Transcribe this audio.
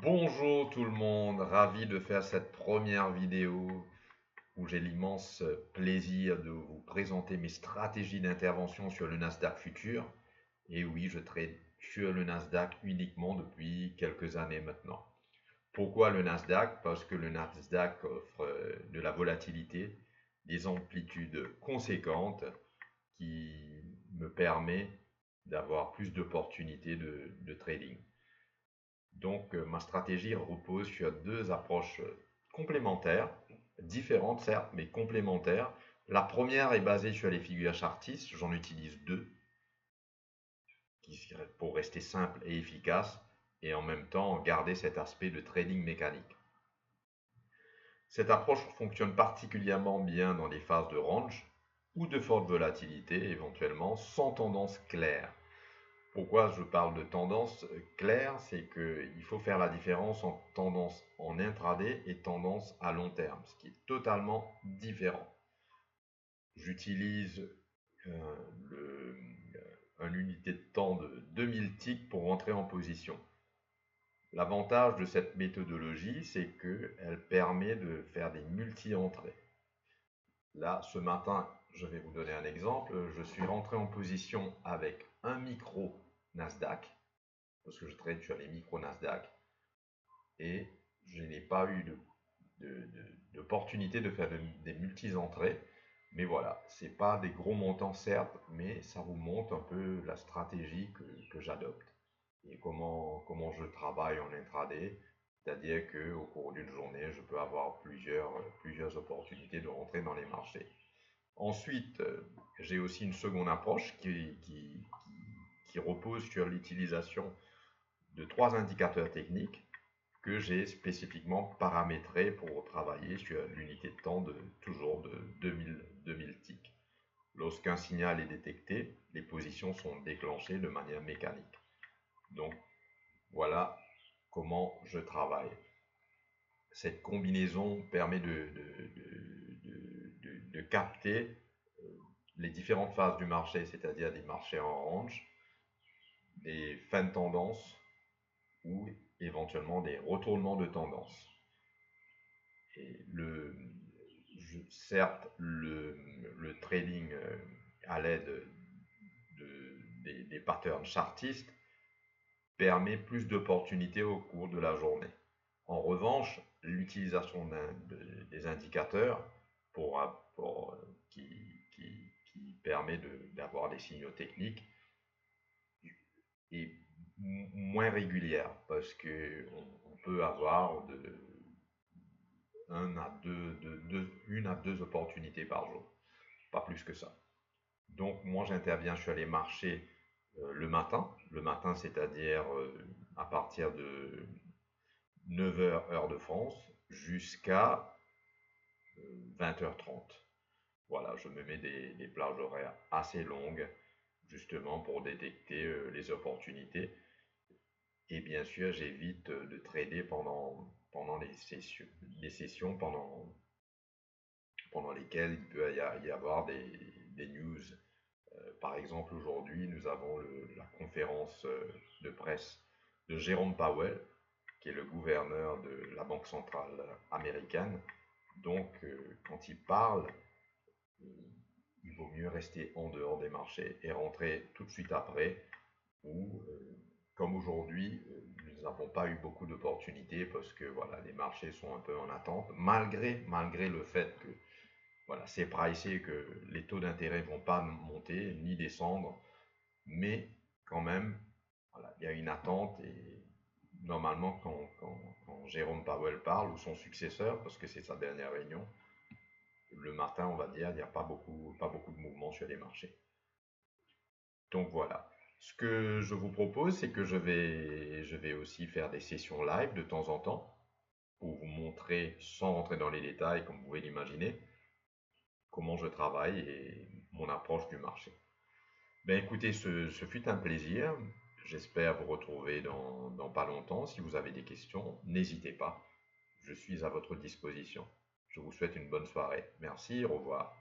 Bonjour tout le monde, ravi de faire cette première vidéo où j'ai l'immense plaisir de vous présenter mes stratégies d'intervention sur le Nasdaq Futur. Et oui, je trade sur le Nasdaq uniquement depuis quelques années maintenant. Pourquoi le Nasdaq? Parce que le Nasdaq offre de la volatilité, des amplitudes conséquentes qui me permet d'avoir plus d'opportunités de trading. Donc, ma stratégie repose sur deux approches complémentaires, différentes certes, mais complémentaires. La première est basée sur les figures chartistes, j'en utilise deux, pour rester simple et efficace, et en même temps garder cet aspect de trading mécanique. Cette approche fonctionne particulièrement bien dans les phases de range ou de forte volatilité, éventuellement sans tendance claire. Pourquoi je parle de tendance claire? C'est qu'il faut faire la différence entre tendance en intraday et tendance à long terme, ce qui est totalement différent. J'utilise une unité de temps de 2000 ticks pour rentrer en position. L'avantage de cette méthodologie, c'est qu'elle permet de faire des multi-entrées. Là, ce matin, je vais vous donner un exemple. Je suis rentré en position avec un micro Nasdaq, parce que je trade sur les micro Nasdaq, et je n'ai pas eu d'opportunité de faire des multi-entrées. Mais voilà, c'est pas des gros montants certes, mais ça vous montre un peu la stratégie que j'adopte et comment je travaille en intraday. C'est-à-dire qu'au cours d'une journée, je peux avoir plusieurs opportunités de rentrer dans les marchés. Ensuite, j'ai aussi une seconde approche qui repose sur l'utilisation de trois indicateurs techniques que j'ai spécifiquement paramétrés pour travailler sur l'unité de temps toujours de 2000 ticks. Lorsqu'un signal est détecté, les positions sont déclenchées de manière mécanique. Donc, voilà comment je travaille. Cette combinaison permet de capter les différentes phases du marché, c'est-à-dire des marchés en range, des fins de tendance ou éventuellement des retournements de tendance. Et certes, le trading à l'aide des patterns chartistes permet plus d'opportunités au cours de la journée. En revanche, l'utilisation des indicateurs qui permet d'avoir des signaux techniques est moins régulière parce qu'on peut avoir une à deux opportunités par jour, pas plus que ça. Donc moi j'interviens sur les marchés le matin c'est-à-dire à partir de 9h heure de France jusqu'à 20h30. Voilà, je me mets des plages horaires assez longues justement pour détecter les opportunités. Et bien sûr, j'évite de trader pendant les sessions pendant lesquelles il peut y avoir des news. Par exemple, aujourd'hui, nous avons la conférence de presse de Jérôme Powell, qui est le gouverneur de la Banque centrale américaine. Donc, quand il parle, il vaut mieux rester en dehors des marchés et rentrer tout de suite après, ou comme aujourd'hui, nous n'avons pas eu beaucoup d'opportunités parce que voilà, les marchés sont un peu en attente, malgré le fait que voilà, c'est pricé que les taux d'intérêt ne vont pas monter ni descendre, mais quand même, voilà, il y a une attente et normalement quand Jérôme Powell parle ou son successeur, parce que c'est sa dernière réunion, le matin, on va dire, il n'y a pas beaucoup de mouvement sur les marchés. Donc voilà. Ce que je vous propose, c'est que je vais aussi faire des sessions live de temps en temps pour vous montrer, sans rentrer dans les détails, comme vous pouvez l'imaginer, comment je travaille et mon approche du marché. Ben écoutez, ce fut un plaisir. J'espère vous retrouver dans pas longtemps. Si vous avez des questions, n'hésitez pas. Je suis à votre disposition. Je vous souhaite une bonne soirée. Merci, au revoir.